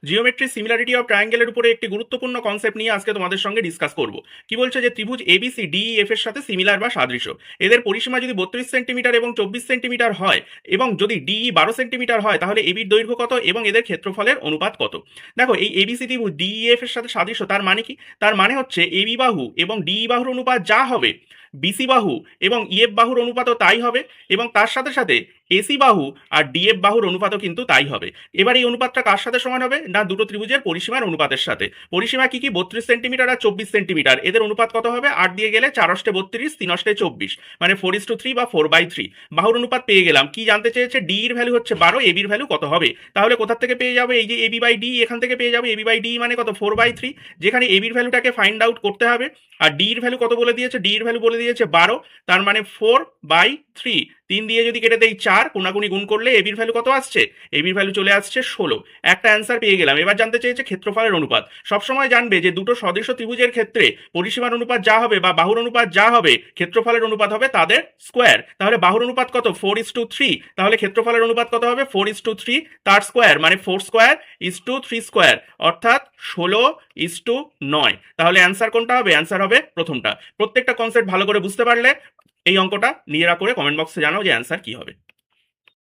Geometry similarity of ট্রায়াঙ্গেলের উপরে একটি গুরুত্বপূর্ণ কনসেপ্ট নিয়ে আজকে তোমাদের সঙ্গে ডিসকাস করব। কি বলছে যে ত্রিভুজ এবিসি ডিইএফ এর সাথে সিমিলার বা সাদৃশ্য, এদের পরিসীমা যদি 32 সেন্টিমিটার এবং 24 সেন্টিমিটার হয় এবং যদি ডিই 12 সেন্টিমিটার হয় তাহলে এবির দৈর্ঘ্য কত এবং এদের ক্ষেত্রফলের অনুপাত কত। দেখো, এই এবিসি ত্রিভুজ ডিইএফ এর সাথে সাদৃশ্য তার মানে কি? তার মানে হচ্ছে এবি বাহু এবং ডিই বাহুর অনুপাত যা হবে, বিসি বাহু এবং ইএফ বাহুর অনুপাতও তাই হবে, এবং তার সাথে সাথে এসি বাহু আর ডিএফ বাহুর অনুপাতও কিন্তু তাই হবে। এবার এই অনুপাতটা কার সাথে সমান হবে? না, দুটো ত্রিভুজের পরিসীমার অনুপাতের সাথে। পরিসীমা কি কি? 32 সেন্টিমিটার আর 24 সেন্টিমিটার। এদের অনুপাত কত হবে? 8 দিয়ে গেলে 4 অষ্টে 32, 3 অষ্টে 24, মানে 4:3 বা 4/3। বাহুর অনুপাত পেয়ে গেলাম। কি জানতে চেয়েছে? ডি এর ভ্যালু হচ্ছে 12, এবির ভ্যালু কত হবে? তাহলে কোথা থেকে পেয়ে যাবে? এই যে এবি বাই ডি, এখান থেকে পেয়ে যাবে। এবি বাই ডি মানে কত? 4/3। যেখানে এবির ভ্যালুটাকে ফাইন্ড আউট করতে হবে, আর ডি এর ভ্যালু কত বলে দিয়েছে? ডি এর ভ্যালু বলে দিয়েছে 12, তার মানে 4/3। 3 দিয়ে যদি কেটে দেই 4, কোনাকুনি গুণ করলে এবির ভ্যালু কত আসছে? এবির ভ্যালু চলে আসছে 16। একটা অ্যান্সার পেয়ে গেলাম। এবার জানতে চেয়েছে ক্ষেত্রফলের অনুপাত। সবসময় জানবে যে দুটো সদৃশ ত্রিভুজের ক্ষেত্রে পরিসীমার অনুপাত যা হবে বা বাহুর অনুপাত যা হবে, ক্ষেত্রফলের অনুপাত হবে তাদের স্কোয়ার। তাহলে বাহুর অনুপাত কত? 4:3। তাহলে ক্ষেত্রফলের অনুপাত কত হবে? 4:3 তার স্কোয়ার, মানে 4 স্কোয়ার ইস টু 3 স্কোয়ার, অর্থাৎ 16:9। তাহলে অ্যান্সার কোনটা হবে? অ্যান্সার হবে প্রথমটা। প্রত্যেকটা কনসেপ্ট ভালো করে বুঝতে পারলে এই অঙ্কটা নিজেরা করে কমেন্ট বক্সে জানাও যে অ্যান্সার কি হবে।